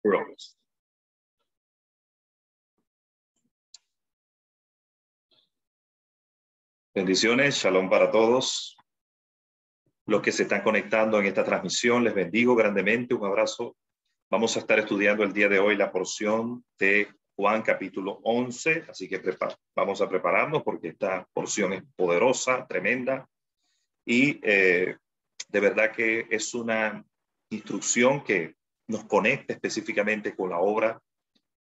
Rose. Bendiciones, shalom para todos los que se están conectando en esta transmisión. Les bendigo grandemente, un abrazo. Vamos a estar estudiando el día de hoy la porción de Juan capítulo 11, así que vamos a prepararnos porque esta porción es poderosa, tremenda y de verdad que es una instrucción que nos conecta específicamente con la obra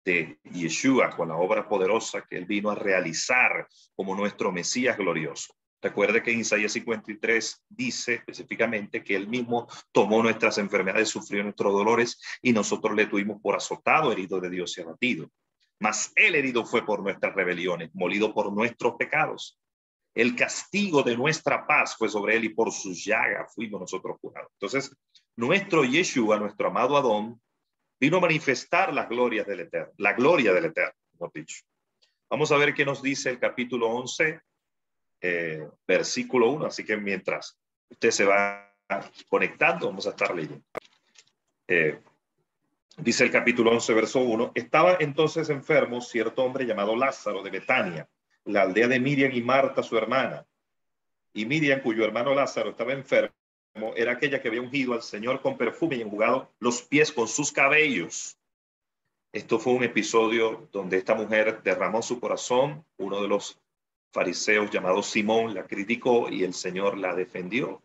de Yeshua, con la obra poderosa que él vino a realizar como nuestro Mesías glorioso. Recuerde que en Isaías 53 dice específicamente que él mismo tomó nuestras enfermedades, sufrió nuestros dolores y nosotros le tuvimos por azotado, herido de Dios y abatido. Mas él herido fue por nuestras rebeliones, molido por nuestros pecados. El castigo de nuestra paz fue sobre él y por su llaga fuimos nosotros curados. Entonces, nuestro Yeshua, nuestro amado Adón, vino a manifestar las glorias del Eterno, la gloria del Eterno, hemos dicho. Vamos a ver qué nos dice el capítulo 11, versículo 1. Así que mientras usted se va conectando, vamos a estar leyendo. Dice el capítulo 11, verso 1. Estaba entonces enfermo cierto hombre llamado Lázaro de Betania, la aldea de Miriam y Marta, su hermana. Y Miriam, cuyo hermano Lázaro estaba enfermo, era aquella que había ungido al Señor con perfume y enjugado los pies con sus cabellos. Esto fue un episodio donde esta mujer derramó su corazón. Uno de los fariseos llamado Simón la criticó y el Señor la defendió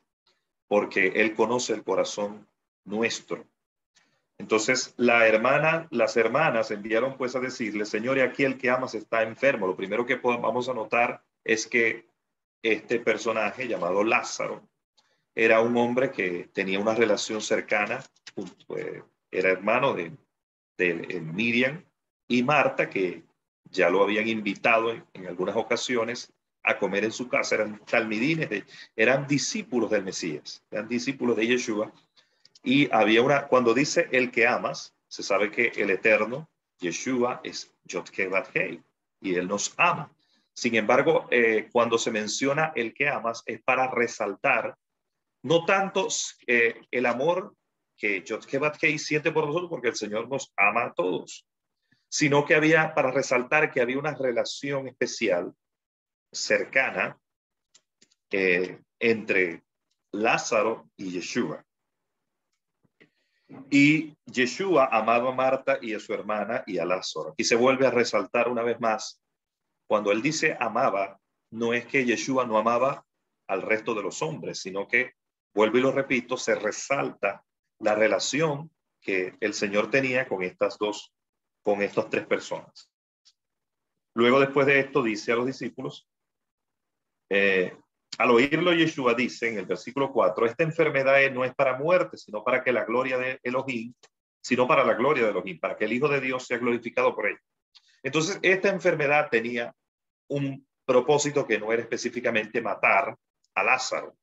porque él conoce el corazón nuestro. Entonces las hermanas enviaron pues a decirle: Señor, y aquí el que amas está enfermo. Lo primero que vamos a notar es que este personaje llamado Lázaro era un hombre que tenía una relación cercana, era hermano de Miriam y Marta, que ya lo habían invitado en algunas ocasiones a comer en su casa. Eran talmidines, eran discípulos del Mesías, eran discípulos de Yeshua. Y había cuando dice el que amas, se sabe que el Eterno, Yeshua, es Yod-Heh-Vav-Heh, y él nos ama. Sin embargo, cuando se menciona el que amas, es para resaltar no tanto el amor que Yod-Heh-Vav-Heh siente por nosotros, porque el Señor nos ama a todos, sino que había para resaltar que había una relación especial, cercana, entre Lázaro y Yeshua. Y Yeshua amaba a Marta y a su hermana y a Lázaro. Aquí se vuelve a resaltar una vez más, cuando él dice amaba, no es que Yeshua no amaba al resto de los hombres, sino que, vuelvo y lo repito, se resalta la relación que el Señor tenía con estas tres personas. Luego, después de esto, dice a los discípulos, al oírlo, Yeshua dice en el versículo 4, esta enfermedad no es para muerte, sino para que la gloria de Elohim, para que el Hijo de Dios sea glorificado por ella. Entonces, esta enfermedad tenía un propósito que no era específicamente matar a Lázaro.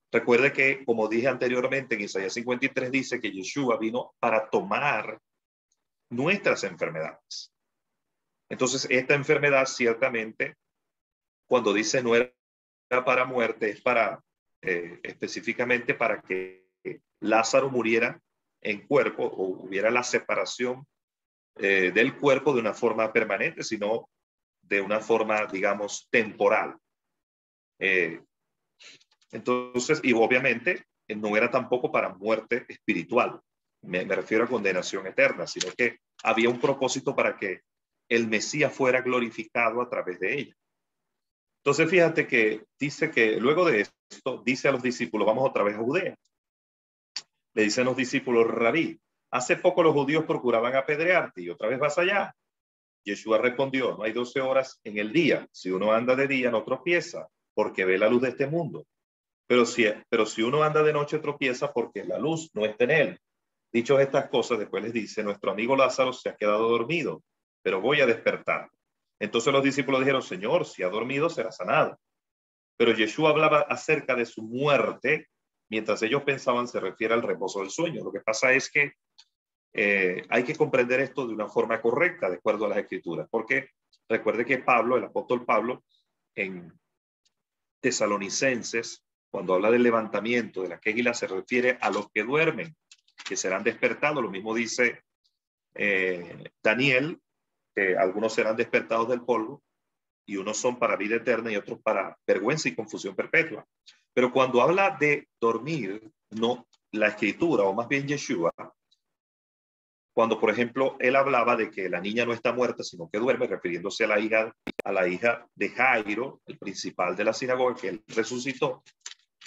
Recuerde que, como dije anteriormente, en Isaías 53 dice que Yeshua vino para tomar nuestras enfermedades. Entonces, esta enfermedad ciertamente, cuando dice no era para muerte, es para específicamente para que Lázaro muriera en cuerpo o hubiera la separación del cuerpo de una forma permanente, sino de una forma, digamos, temporal. Entonces, y obviamente no era tampoco para muerte espiritual, me refiero a condenación eterna, sino que había un propósito para que el Mesías fuera glorificado a través de ella. Entonces, fíjate que dice que luego de esto, dice a los discípulos, vamos otra vez a Judea. Le dicen los discípulos: Rabí, hace poco los judíos procuraban apedrearte y otra vez vas allá. Yeshua respondió: no hay 12 horas en el día. Si uno anda de día, no tropieza, porque ve la luz de este mundo. Pero si uno anda de noche, tropieza, porque la luz no está en él. Dicho estas cosas, después les dice: nuestro amigo Lázaro se ha quedado dormido, pero voy a despertar. Entonces los discípulos dijeron: Señor, si ha dormido, será sanado. Pero Yeshua hablaba acerca de su muerte, mientras ellos pensaban se refiere al reposo del sueño. Lo que pasa es que hay que comprender esto de una forma correcta, de acuerdo a las Escrituras, porque recuerde que Pablo, el apóstol Pablo, en Tesalonicenses, cuando habla del levantamiento de la quejila, se refiere a los que duermen. que serán despertados. Lo mismo dice Daniel, que algunos serán despertados del polvo y unos son para vida eterna y otros para vergüenza y confusión perpetua. Pero cuando habla de dormir, no la escritura, o más bien Yeshua, cuando por ejemplo él hablaba de que la niña no está muerta sino que duerme, refiriéndose a la hija de Jairo, el principal de la sinagoga, que él resucitó.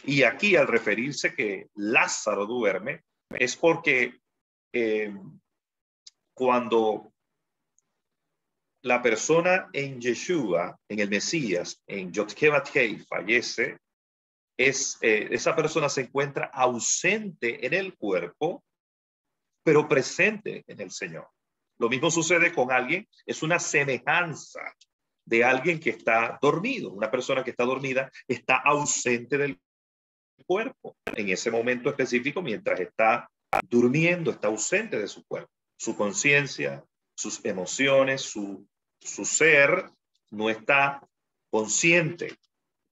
Y aquí al referirse que Lázaro duerme, es porque cuando la persona en Yeshua, en el Mesías, en Yod-Heh-Vav-Heh, fallece, esa persona se encuentra ausente en el cuerpo, pero presente en el Señor. Lo mismo sucede con alguien, es una semejanza de alguien que está dormido. Una persona que está dormida está ausente del cuerpo. En ese momento específico, mientras está durmiendo, está ausente de su cuerpo. Su conciencia, sus emociones, su ser no está consciente,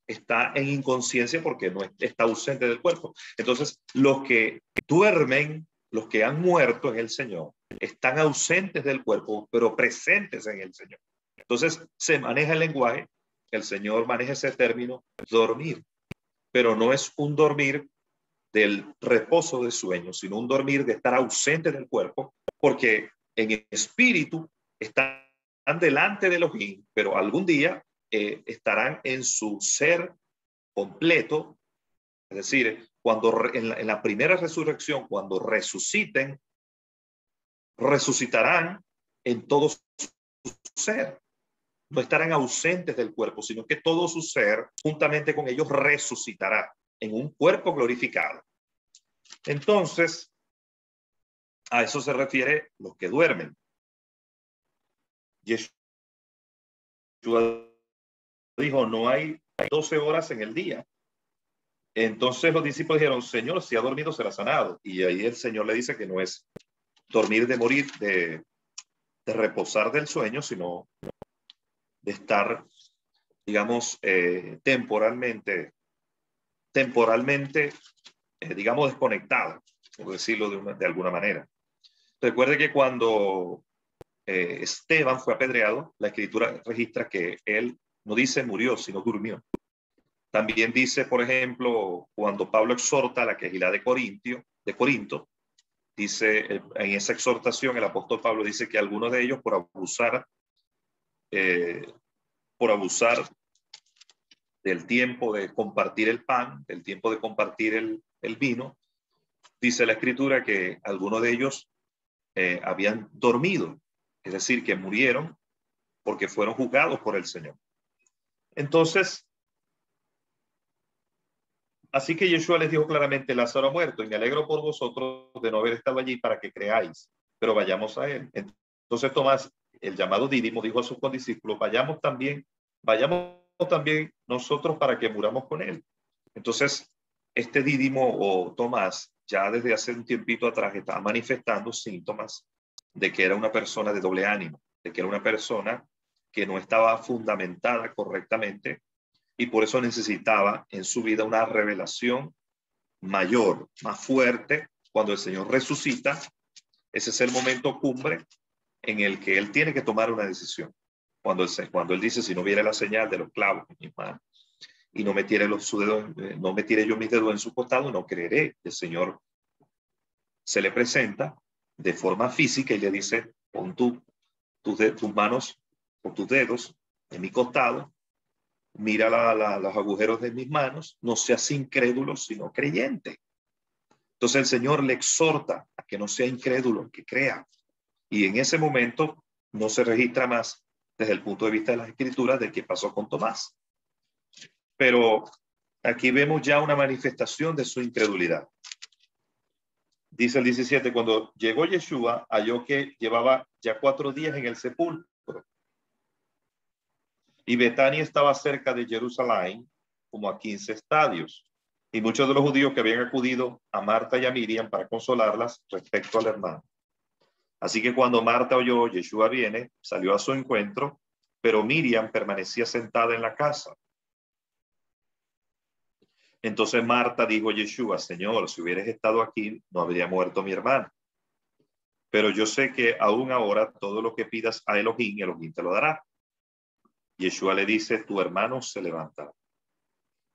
está en inconsciencia porque no está ausente del cuerpo. Entonces, los que duermen, los que han muerto en el Señor, están ausentes del cuerpo, pero presentes en el Señor. Entonces, se maneja el lenguaje, el Señor maneja ese término, dormir, pero no es un dormir del reposo de sueño, sino un dormir de estar ausente del cuerpo, porque en espíritu están delante de Elohim, pero algún día estarán en su ser completo, es decir, cuando en la primera resurrección, cuando resuciten, resucitarán en todo su ser. No estarán ausentes del cuerpo, sino que todo su ser, juntamente con ellos, resucitará en un cuerpo glorificado. Entonces, a eso se refiere los que duermen. Yeshua dijo, no hay 12 horas en el día. Entonces los discípulos dijeron, Señor, si ha dormido será sanado. Y ahí el Señor le dice que no es dormir de morir, de reposar del sueño, sino de estar, digamos, temporalmente, digamos, desconectado, por decirlo de alguna manera. Recuerde que cuando Esteban fue apedreado, la escritura registra que él no dice murió, sino durmió. También dice, por ejemplo, cuando Pablo exhorta a la quejilá de Corinto, dice en esa exhortación, el apóstol Pablo dice que algunos de ellos por abusar del tiempo de compartir el pan, del tiempo de compartir el vino, dice la escritura que algunos de ellos habían dormido, es decir, que murieron porque fueron juzgados por el Señor. Entonces, así que Yeshua les dijo claramente, Lázaro ha muerto y me alegro por vosotros de no haber estado allí para que creáis, pero vayamos a él. Entonces Tomás, el llamado Dídimo, dijo a sus condiscípulos, vayamos también nosotros para que muramos con él. Entonces, este Dídimo o Tomás, ya desde hace un tiempito atrás, estaba manifestando síntomas de que era una persona de doble ánimo, de que era una persona que no estaba fundamentada correctamente y por eso necesitaba en su vida una revelación mayor, más fuerte. Cuando el Señor resucita, ese es el momento cumbre en el que él tiene que tomar una decisión. Cuando él dice, si no viera la señal de los clavos en mis manos y no metiere no metiere yo mis dedos en su costado, no creeré. El Señor se le presenta de forma física y le dice, pon tus manos o tus dedos en mi costado, mira los agujeros de mis manos, no seas incrédulo, sino creyente. Entonces el Señor le exhorta a que no sea incrédulo, que crea. Y en ese momento no se registra más desde el punto de vista de las escrituras de qué pasó con Tomás. Pero aquí vemos ya una manifestación de su incredulidad. Dice el 17, cuando llegó Yeshua, halló que llevaba ya 4 días en el sepulcro. Y Betania estaba cerca de Jerusalén, como a 15 estadios. Y muchos de los judíos que habían acudido a Marta y a Miriam para consolarlas respecto al hermano. Así que cuando Marta oyó Yeshua viene, salió a su encuentro, pero Miriam permanecía sentada en la casa. Entonces Marta dijo a Yeshua, Señor, si hubieras estado aquí, no habría muerto mi hermano. Pero yo sé que aún ahora todo lo que pidas a Elohim, Elohim te lo dará. Yeshua le dice, tu hermano se levantará.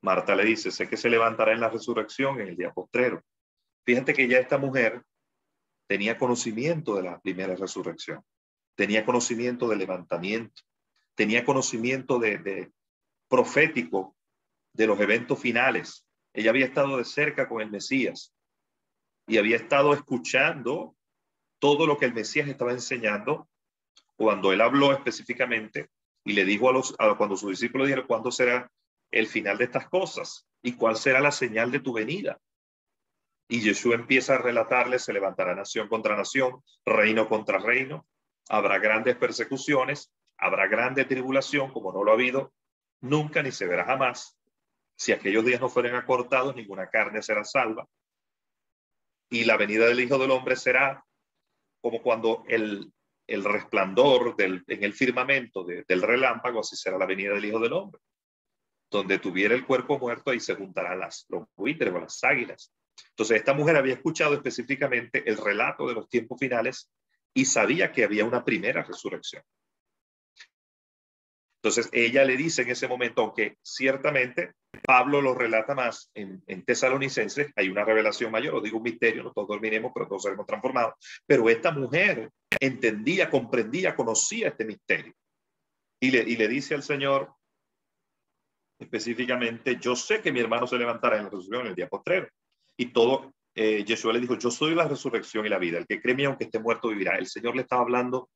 Marta le dice, sé que se levantará en la resurrección en el día postrero. Fíjate que ya esta mujer tenía conocimiento de la primera resurrección, tenía conocimiento del levantamiento, tenía conocimiento de profético de los eventos finales. Ella había estado de cerca con el Mesías y había estado escuchando todo lo que el Mesías estaba enseñando cuando él habló específicamente y le dijo cuando sus discípulos dijeron, ¿cuándo será el final de estas cosas? ¿Y cuál será la señal de tu venida? Y Jesús empieza a relatarle, se levantará nación contra nación, reino contra reino, habrá grandes persecuciones, habrá grande tribulación, como no lo ha habido nunca ni se verá jamás. Si aquellos días no fueren acortados, ninguna carne será salva. Y la venida del Hijo del Hombre será como cuando el resplandor en el firmamento del relámpago, así será la venida del Hijo del Hombre. Donde tuviera el cuerpo muerto, ahí se juntarán los buitres o las águilas. Entonces, esta mujer había escuchado específicamente el relato de los tiempos finales y sabía que había una primera resurrección. Entonces, ella le dice en ese momento, aunque ciertamente Pablo lo relata más en Tesalonicenses, hay una revelación mayor, os digo un misterio, no todos dormiremos, pero todos seremos transformados. Pero esta mujer entendía, comprendía, conocía este misterio. Y le dice al Señor, específicamente, yo sé que mi hermano se levantará en la resurrección en el día postrero. Y todo, Jesús le dijo, yo soy la resurrección y la vida. El que cree en mí, aunque esté muerto, vivirá. El Señor le estaba hablando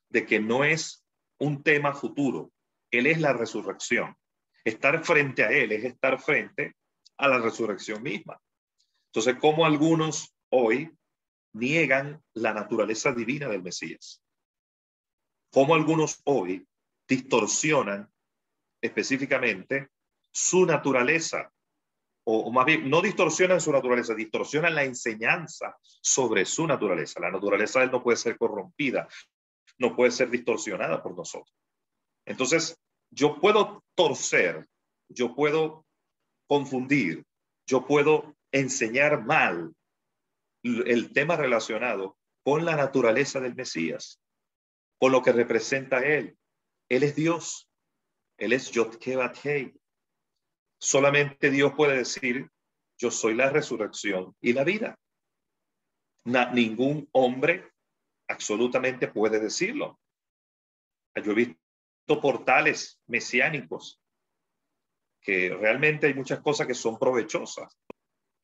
de que no es un tema futuro. Él es la resurrección. Estar frente a Él es estar frente a la resurrección misma. Entonces, ¿cómo algunos hoy niegan la naturaleza divina del Mesías? ¿Cómo algunos hoy distorsionan específicamente su naturaleza? O más bien, no distorsionan su naturaleza, distorsionan la enseñanza sobre su naturaleza. La naturaleza de Él no puede ser corrompida, no puede ser distorsionada por nosotros. Entonces, yo puedo torcer, yo puedo confundir, yo puedo enseñar mal el tema relacionado con la naturaleza del Mesías, con lo que representa Él. Él es Dios, Él es Yod-Heh-Vav-Heh. Solamente Dios puede decir, yo soy la resurrección y la vida. Ningún hombre absolutamente puede decirlo. Yo he visto portales mesiánicos que realmente hay muchas cosas que son provechosas,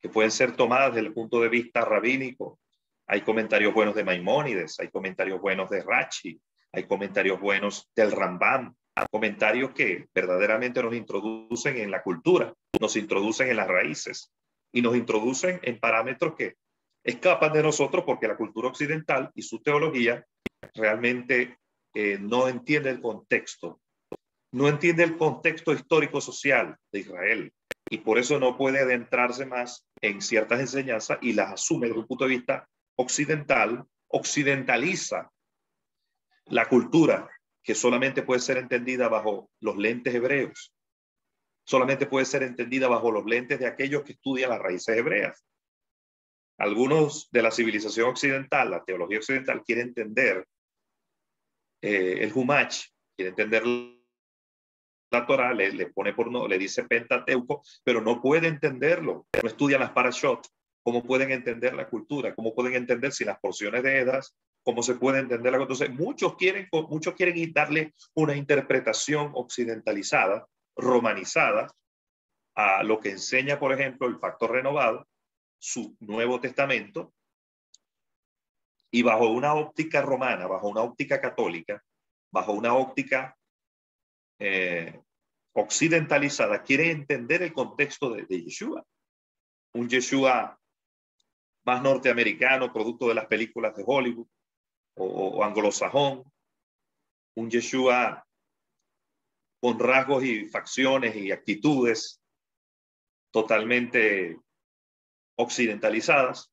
que pueden ser tomadas desde el punto de vista rabínico. Hay comentarios buenos de Maimónides, hay comentarios buenos de Rashi, hay comentarios buenos del Rambam, comentarios que verdaderamente nos introducen en la cultura, nos introducen en las raíces y nos introducen en parámetros que escapan de nosotros porque la cultura occidental y su teología realmente no entiende el contexto, no entiende el contexto histórico-social de Israel y por eso no puede adentrarse más en ciertas enseñanzas y las asume desde un punto de vista occidental, occidentaliza la cultura que solamente puede ser entendida bajo los lentes hebreos, solamente puede ser entendida bajo los lentes de aquellos que estudian las raíces hebreas. Algunos de la civilización occidental, la teología occidental, quiere entender el Humach, quiere entender la Torah, le pone por no, le dice Pentateuco, pero no puede entenderlo. No estudian las parashot. ¿Cómo pueden entender la cultura? ¿Cómo pueden entender si las porciones de Esdras? ¿Cómo se puede entender la cultura? Entonces, muchos quieren darle una interpretación occidentalizada, romanizada, a lo que enseña, por ejemplo, el Pacto Renovado, su Nuevo Testamento, y bajo una óptica romana, bajo una óptica católica, bajo una óptica occidentalizada, quiere entender el contexto de Yeshua. Un Yeshua más norteamericano, producto de las películas de Hollywood o anglosajón. Un Yeshua con rasgos y facciones y actitudes totalmente occidentalizadas,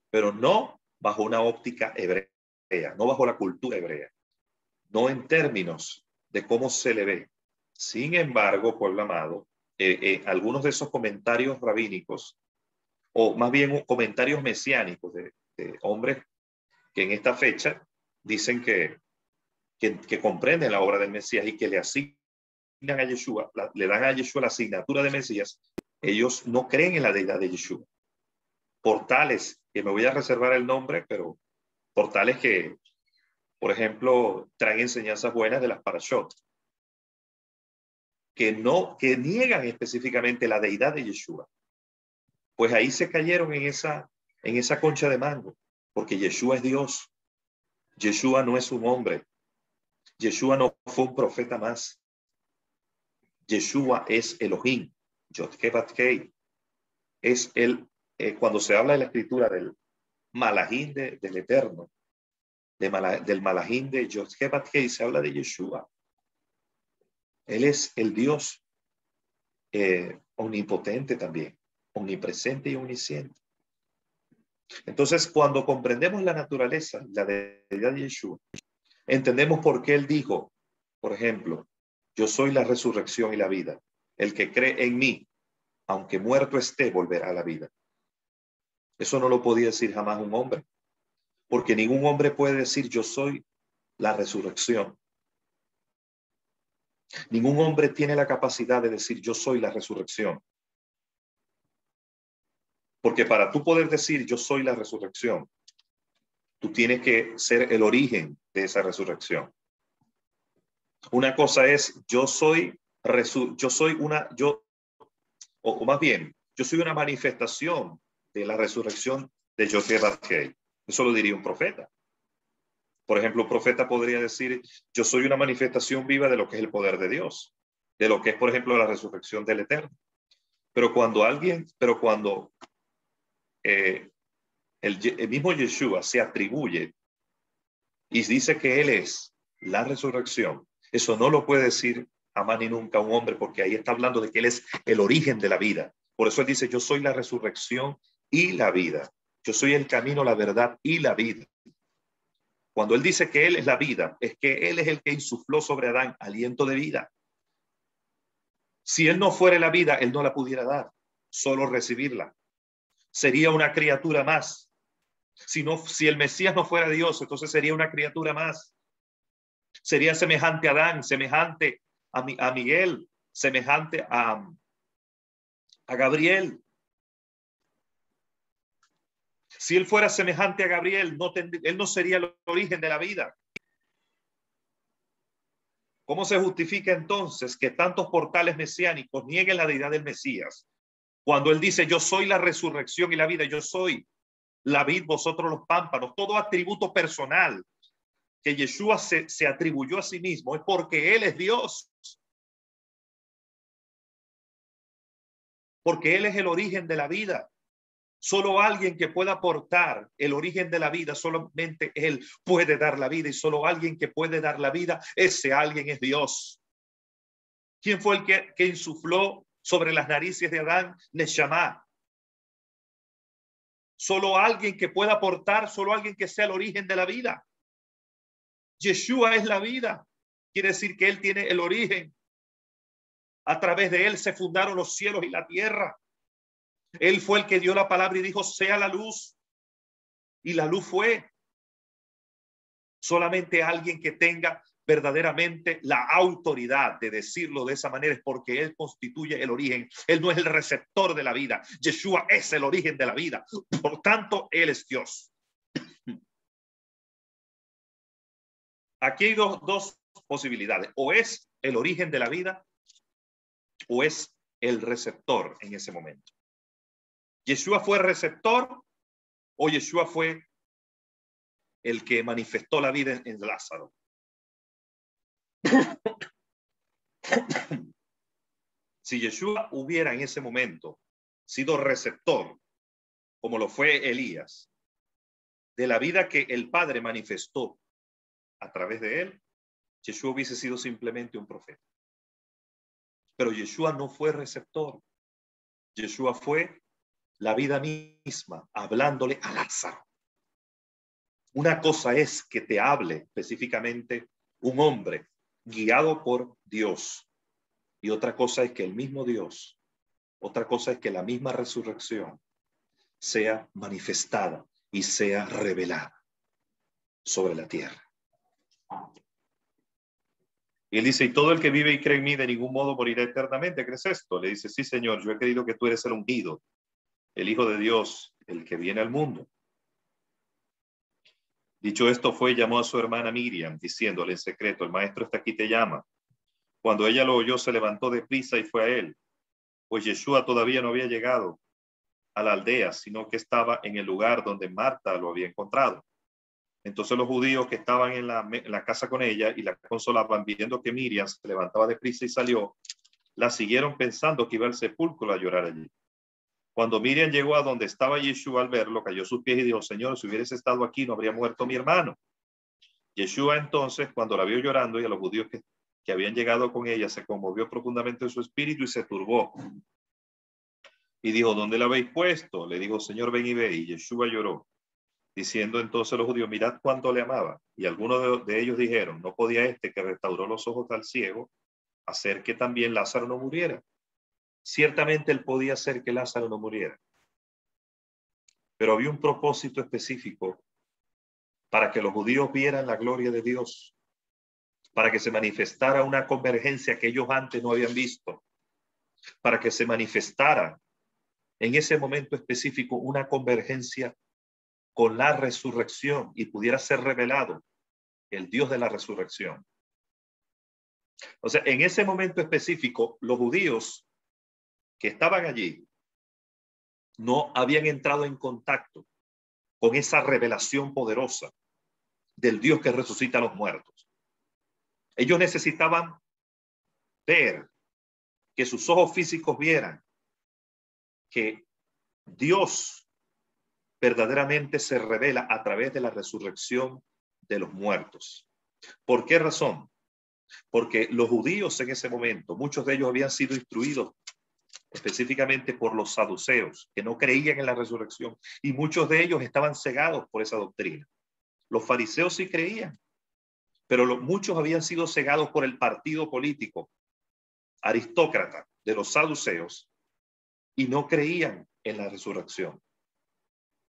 pero no bajo una óptica hebrea, no bajo la cultura hebrea, no en términos de cómo se le ve. Sin embargo, pueblo amado, algunos de esos comentarios rabínicos, o más bien comentarios mesiánicos de hombres que en esta fecha dicen que comprenden la obra del Mesías y que le asignan a Yeshua, le dan a Yeshua la asignatura de Mesías, ellos no creen en la deidad de Yeshua. Portales, que me voy a reservar el nombre, pero portales que, por ejemplo, traen enseñanzas buenas de las parashot, que niegan específicamente la deidad de Yeshua. Pues ahí se cayeron en esa concha de mango, porque Yeshua es Dios. Yeshua no es un hombre. Yeshua no fue un profeta más. Yeshua es Elohim. Yod-Heh-Vav-Heh. Es cuando se habla de la escritura del Malahim del Eterno, del Malahim de Yod-Heh-Vav-Heh, se habla de Yeshua. Él es el Dios omnipotente también, omnipresente y omnisciente. Entonces, cuando comprendemos la naturaleza, la deidad de Yeshua, entendemos por qué él dijo, por ejemplo, yo soy la resurrección y la vida. El que cree en mí, aunque muerto esté, volverá a la vida. Eso no lo podía decir jamás un hombre, porque ningún hombre puede decir yo soy la resurrección. Ningún hombre tiene la capacidad de decir yo soy la resurrección. Porque para tú poder decir yo soy la resurrección, tú tienes que ser el origen de esa resurrección. Una cosa es yo soy una manifestación de la resurrección de Yod-Heh-Vav-Heh. Eso lo diría un profeta. Por ejemplo, un profeta podría decir, yo soy una manifestación viva de lo que es el poder de Dios, de lo que es, por ejemplo, la resurrección del Eterno. Pero cuando el mismo Yeshua se atribuye y dice que Él es la resurrección, eso no lo puede decir jamás ni nunca un hombre, porque ahí está hablando de que Él es el origen de la vida. Por eso Él dice, yo soy la resurrección y la vida. Yo soy el camino, la verdad y la vida. Cuando Él dice que Él es la vida, es que Él es el que insufló sobre Adán aliento de vida. Si Él no fuera la vida, Él no la pudiera dar, solo recibirla. Sería una criatura más. Si el Mesías no fuera Dios, entonces sería una criatura más. Sería semejante a Adán, semejante a Miguel, semejante a Gabriel. Si él fuera semejante a Gabriel, él no sería el origen de la vida. ¿Cómo se justifica entonces que tantos portales mesiánicos nieguen la deidad del Mesías? Cuando él dice, yo soy la resurrección y la vida, yo soy la vid, vosotros los pámpanos, todo atributo personal que Yeshua se atribuyó a sí mismo es porque Él es Dios. Porque Él es el origen de la vida. Solo alguien que pueda aportar el origen de la vida, solamente Él puede dar la vida, y solo alguien que puede dar la vida, ese alguien es Dios. ¿Quién fue el que insufló sobre las narices de Adán? Neshama. Solo alguien que pueda aportar, solo alguien que sea el origen de la vida. Yeshua es la vida. Quiere decir que Él tiene el origen. A través de Él se fundaron los cielos y la tierra. Él fue el que dio la palabra y dijo, sea la luz. Y la luz fue. Solamente alguien que tenga verdaderamente la autoridad de decirlo de esa manera es porque Él constituye el origen. Él no es el receptor de la vida. Yeshua es el origen de la vida. Por tanto, Él es Dios. Aquí hay dos posibilidades. O es el origen de la vida o es el receptor en ese momento. ¿Yeshua fue receptor o Yeshua fue el que manifestó la vida en Lázaro? Si Yeshua hubiera en ese momento sido receptor, como lo fue Elías, de la vida que el Padre manifestó a través de él, Yeshua hubiese sido simplemente un profeta. Pero Yeshua no fue receptor. Yeshua fue la vida misma, hablándole a Lázaro. Una cosa es que te hable específicamente un hombre guiado por Dios. Y otra cosa es que el mismo Dios, otra cosa es que la misma resurrección sea manifestada y sea revelada sobre la tierra. Y él dice, y todo el que vive y cree en mí de ningún modo morirá eternamente. ¿Crees esto? Le dice, sí, Señor, yo he creído que tú eres el ungido, el Hijo de Dios, el que viene al mundo. Dicho esto fue, llamó a su hermana Miriam, diciéndole en secreto, el maestro está aquí, te llama. Cuando ella lo oyó, se levantó deprisa y fue a él, pues Yeshua todavía no había llegado a la aldea, sino que estaba en el lugar donde Marta lo había encontrado. Entonces los judíos que estaban en la casa con ella y la consolaban, viendo que Miriam se levantaba deprisa y salió, la siguieron pensando que iba al sepulcro a llorar allí. Cuando Miriam llegó a donde estaba Yeshua, al verlo, cayó a sus pies y dijo, Señor, si hubieras estado aquí, no habría muerto mi hermano. Yeshua entonces, cuando la vio llorando y a los judíos que habían llegado con ella, se conmovió profundamente en su espíritu y se turbó. Y dijo, ¿dónde la habéis puesto? Le dijo, Señor, ven y ve. Y Yeshua lloró, diciendo entonces los judíos, mirad cuánto le amaba. Y algunos de ellos dijeron, no podía este que restauró los ojos al ciego hacer que también Lázaro no muriera. Ciertamente él podía hacer que Lázaro no muriera. Pero había un propósito específico para que los judíos vieran la gloria de Dios, para que se manifestara una convergencia que ellos antes no habían visto, para que se manifestara en ese momento específico una convergencia con la resurrección y pudiera ser revelado el Dios de la resurrección. O sea, en ese momento específico, los judíos que estaban allí no habían entrado en contacto con esa revelación poderosa del Dios que resucita a los muertos. Ellos necesitaban ver, que sus ojos físicos vieran que Dios verdaderamente se revela a través de la resurrección de los muertos. ¿Por qué razón? Porque los judíos en ese momento, muchos de ellos habían sido instruidos específicamente por los saduceos, que no creían en la resurrección, y muchos de ellos estaban cegados por esa doctrina. Los fariseos sí creían, pero muchos habían sido cegados por el partido político aristócrata de los saduceos y no creían en la resurrección.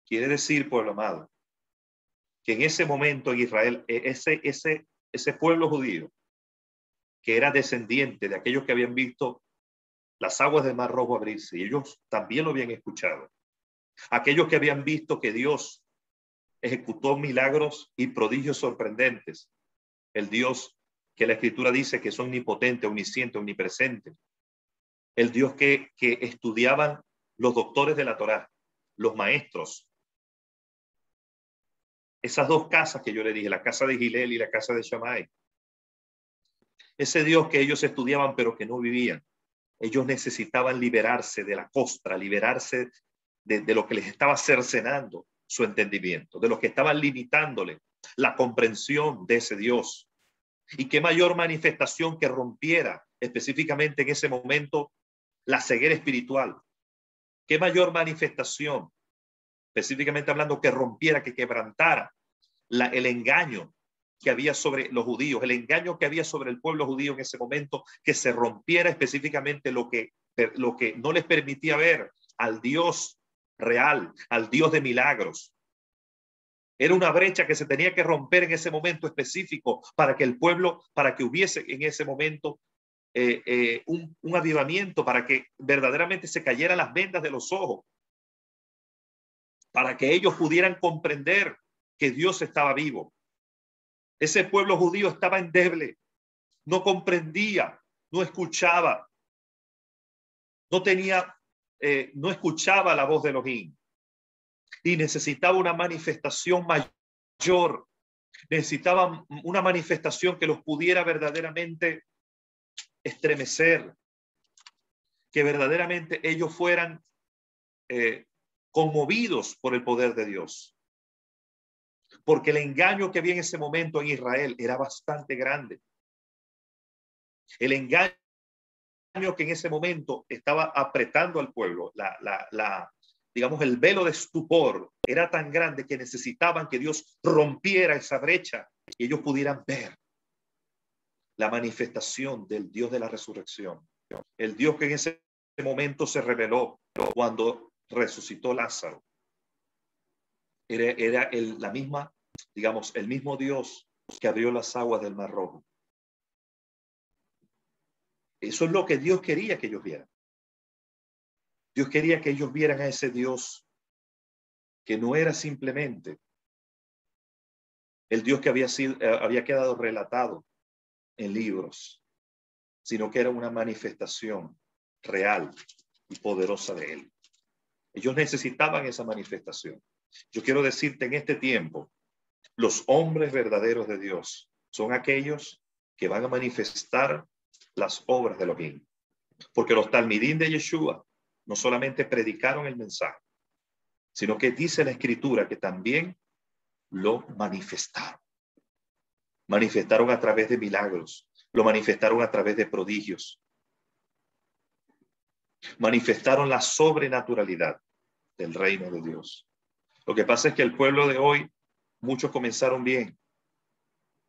Quiere decir, pueblo amado, que en ese momento en Israel, ese pueblo judío, que era descendiente de aquellos que habían visto las aguas del Mar Rojo abrirse, y ellos también lo habían escuchado. Aquellos que habían visto que Dios ejecutó milagros y prodigios sorprendentes. El Dios que la Escritura dice que es omnipotente, omnisciente, omnipresente. El Dios que estudiaban los doctores de la Torá, los maestros. Esas dos casas que yo le dije, la casa de Gilel y la casa de Shammai. Ese Dios que ellos estudiaban pero que no vivían. Ellos necesitaban liberarse de la costra, liberarse de lo que les estaba cercenando su entendimiento, de lo que estaban limitándole la comprensión de ese Dios. Y qué mayor manifestación que rompiera específicamente en ese momento la ceguera espiritual. Qué mayor manifestación, específicamente hablando, que rompiera, que quebrantara el engaño que había sobre los judíos, el engaño que había sobre el pueblo judío en ese momento, que se rompiera específicamente lo que no les permitía ver al Dios real, al Dios de milagros. Era una brecha que se tenía que romper en ese momento específico para que el pueblo, para que hubiese en ese momento un avivamiento, para que verdaderamente se cayeran las vendas de los ojos, para que ellos pudieran comprender que Dios estaba vivo. Ese pueblo judío estaba endeble, no comprendía, no escuchaba, no escuchaba la voz de Elohim y necesitaba una manifestación mayor, necesitaba una manifestación que los pudiera verdaderamente estremecer, que verdaderamente ellos fueran conmovidos por el poder de Dios. Porque el engaño que había en ese momento en Israel era bastante grande. El engaño que en ese momento estaba apretando al pueblo, digamos, el velo de estupor era tan grande que necesitaban que Dios rompiera esa brecha y ellos pudieran ver la manifestación del Dios de la resurrección. El Dios que en ese momento se reveló cuando resucitó Lázaro. Era la misma, digamos, el mismo Dios que abrió las aguas del Mar Rojo. Eso es lo que Dios quería que ellos vieran. Dios quería que ellos vieran a ese Dios que no era simplemente el Dios que había quedado relatado en libros, sino que era una manifestación real y poderosa de Él. Ellos necesitaban esa manifestación. Yo quiero decirte, en este tiempo, los hombres verdaderos de Dios son aquellos que van a manifestar las obras de Elohim. Porque los talmidín de Yeshua no solamente predicaron el mensaje, sino que dice la Escritura que también lo manifestaron. Manifestaron a través de milagros, lo manifestaron a través de prodigios. Manifestaron la sobrenaturalidad del reino de Dios. Lo que pasa es que el pueblo de hoy, muchos comenzaron bien,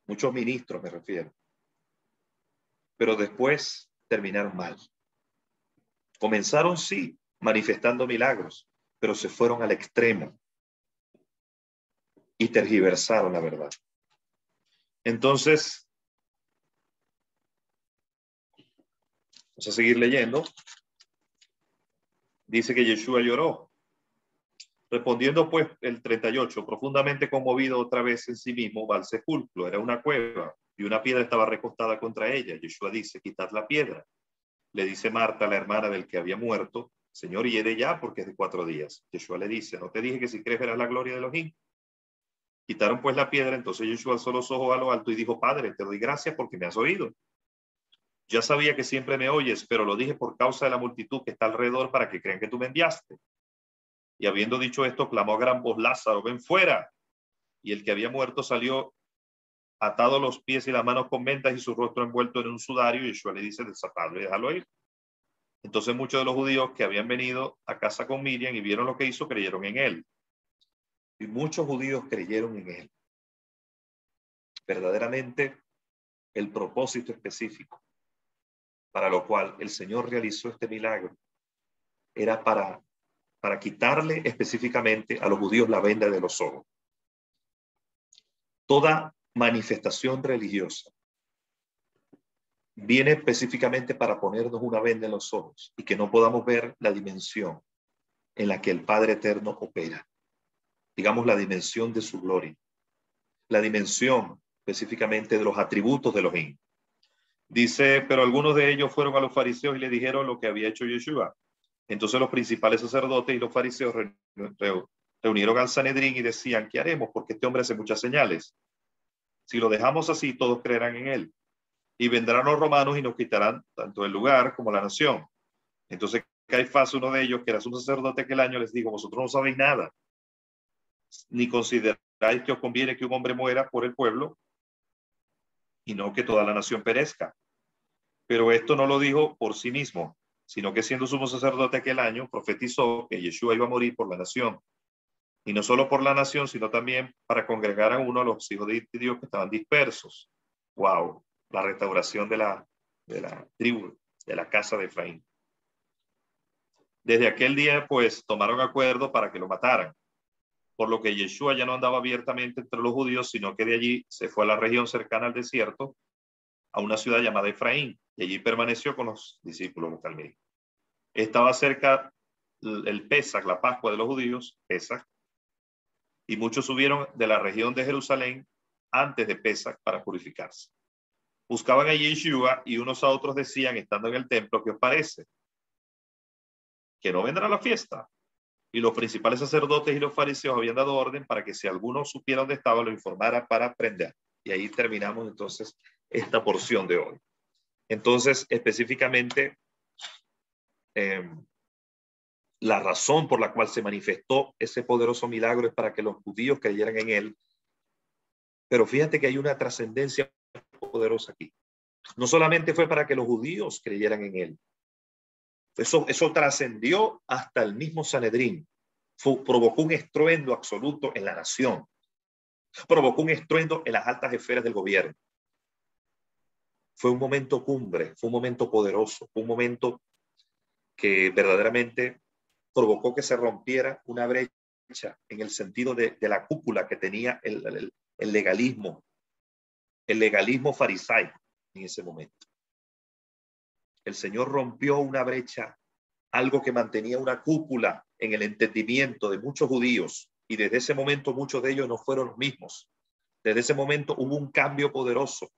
muchos ministros me refiero, pero después terminaron mal. Comenzaron, sí, manifestando milagros, pero se fueron al extremo y tergiversaron la verdad. Entonces, vamos a seguir leyendo. Dice que Yeshua lloró. Respondiendo pues el 38, profundamente conmovido otra vez en sí mismo, va al sepulcro. Era una cueva y una piedra estaba recostada contra ella. Yeshua dice, quitad la piedra. Le dice Marta, la hermana del que había muerto, Señor, hiede ya porque es de 4 días. Yeshua le dice, ¿no te dije que si crees verás la gloria de Elohim? Quitaron pues la piedra. Entonces Yeshua alzó los ojos a lo alto y dijo, Padre, te doy gracias porque me has oído. Ya sabía que siempre me oyes, pero lo dije por causa de la multitud que está alrededor para que crean que tú me enviaste. Y habiendo dicho esto, clamó a gran voz, Lázaro, ven fuera. Y el que había muerto salió atado los pies y las manos con vendas y su rostro envuelto en un sudario. Y Yeshua le dice, desatadlo y déjalo ir. Entonces muchos de los judíos que habían venido a casa con Miriam y vieron lo que hizo, creyeron en él. Y muchos judíos creyeron en él. Verdaderamente, el propósito específico para lo cual el Señor realizó este milagro era para quitarle específicamente a los judíos la venda de los ojos. Toda manifestación religiosa viene específicamente para ponernos una venda en los ojos y que no podamos ver la dimensión en la que el Padre Eterno opera. Digamos, la dimensión de su gloria, la dimensión específicamente de los atributos de Elohim. Dice, pero algunos de ellos fueron a los fariseos y le dijeron lo que había hecho Yeshua. Entonces los principales sacerdotes y los fariseos reunieron al Sanedrín y decían, ¿qué haremos? Porque este hombre hace muchas señales. Si lo dejamos así, todos creerán en él. Y vendrán los romanos y nos quitarán tanto el lugar como la nación. Entonces Caifás, uno de ellos, que era un sacerdote aquel año, les dijo, vosotros no sabéis nada, ni consideráis que os conviene que un hombre muera por el pueblo y no que toda la nación perezca. Pero esto no lo dijo por sí mismo, sino que siendo sumo sacerdote aquel año, profetizó que Yeshua iba a morir por la nación. Y no solo por la nación, sino también para congregar a uno a los hijos de Dios que estaban dispersos. ¡Wow! La restauración de la tribu, de la casa de Efraín. Desde aquel día, pues, tomaron acuerdo para que lo mataran. Por lo que Yeshua ya no andaba abiertamente entre los judíos, sino que de allí se fue a la región cercana al desierto, a una ciudad llamada Efraín, y allí permaneció con los discípulos localmente. Estaba cerca el Pesaj, la Pascua de los judíos, Pesaj, y muchos subieron de la región de Jerusalén antes de Pesaj para purificarse. Buscaban allí Yeshua y unos a otros decían, estando en el templo, ¿qué os parece? ¿Que no vendrá la fiesta? Y los principales sacerdotes y los fariseos habían dado orden para que si alguno supiera dónde estaba, lo informara para aprender. Y ahí terminamos entonces esta porción de hoy. Entonces, específicamente, la razón por la cual se manifestó ese poderoso milagro es para que los judíos creyeran en él. Pero fíjate que hay una trascendencia poderosa aquí. No solamente fue para que los judíos creyeran en él. Eso trascendió hasta el mismo Sanedrín. Provocó un estruendo absoluto en la nación. Provocó un estruendo en las altas esferas del gobierno. fue un momento cumbre, fue un momento poderoso, fue un momento que verdaderamente provocó que se rompiera una brecha en el sentido de la cúpula que tenía el legalismo farisaico en ese momento. El Señor rompió una brecha, algo que mantenía una cúpula en el entendimiento de muchos judíos, y desde ese momento muchos de ellos no fueron los mismos. Desde ese momento hubo un cambio poderoso.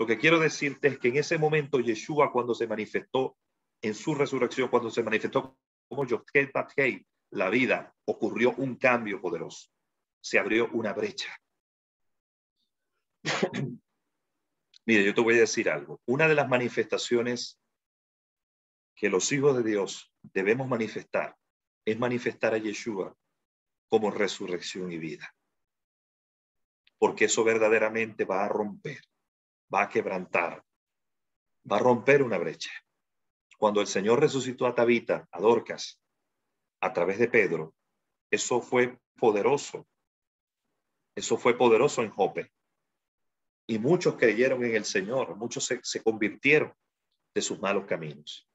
Lo que quiero decirte es que en ese momento Yeshua, cuando se manifestó en su resurrección, cuando se manifestó como Yochel Bathei, la vida, ocurrió un cambio poderoso. Se abrió una brecha. Mire, yo te voy a decir algo. Una de las manifestaciones que los hijos de Dios debemos manifestar es manifestar a Yeshua como resurrección y vida. Porque eso verdaderamente va a romper, va a quebrantar, va a romper una brecha. Cuando el Señor resucitó a Tabita, a Dorcas, a través de Pedro, eso fue poderoso. Eso fue poderoso en Jope. Y muchos creyeron en el Señor, muchos se convirtieron de sus malos caminos.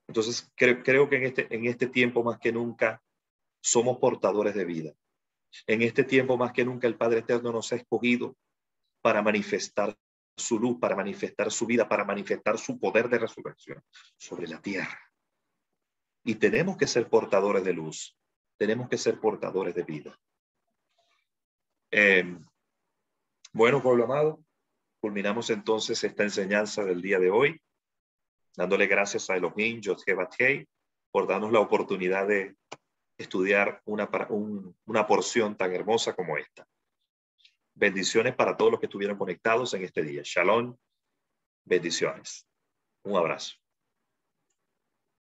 Entonces, creo que en este tiempo más que nunca somos portadores de vida. En este tiempo más que nunca el Padre Eterno nos ha escogido para manifestar su luz, para manifestar su vida, para manifestar su poder de resurrección sobre la tierra. Y tenemos que ser portadores de luz, tenemos que ser portadores de vida. Bueno, pueblo amado, culminamos entonces esta enseñanza del día de hoy, dándole gracias a Elohim, Yochel Bathei, por darnos la oportunidad de estudiar una porción tan hermosa como esta. Bendiciones para todos los que estuvieron conectados en este día. Shalom, bendiciones. Un abrazo.